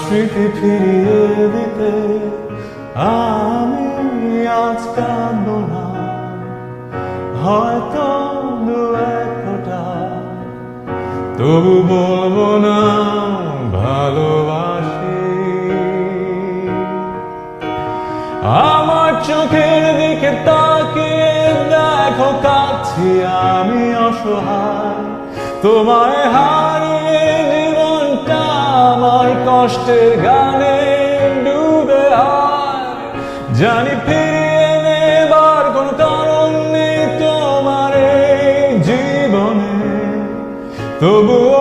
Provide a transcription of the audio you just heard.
স্মৃতি ফিরিয়ে দিতে আমি আজ কাঁদব না, হয়তো দু এক ফোঁটা, তবু বলবো না ভালোবাসি। আমার চোখের দিকে তাকিয়ে দেখো কাঁদছি আমি অসহায়, তোমায় হারিয়ে জীবনটা আমার কষ্টের গানে ডুবে হয়। জানি ফিরিয়ে নেবার কোনো কারণ নেই তোমার এই জীবনে, তবুও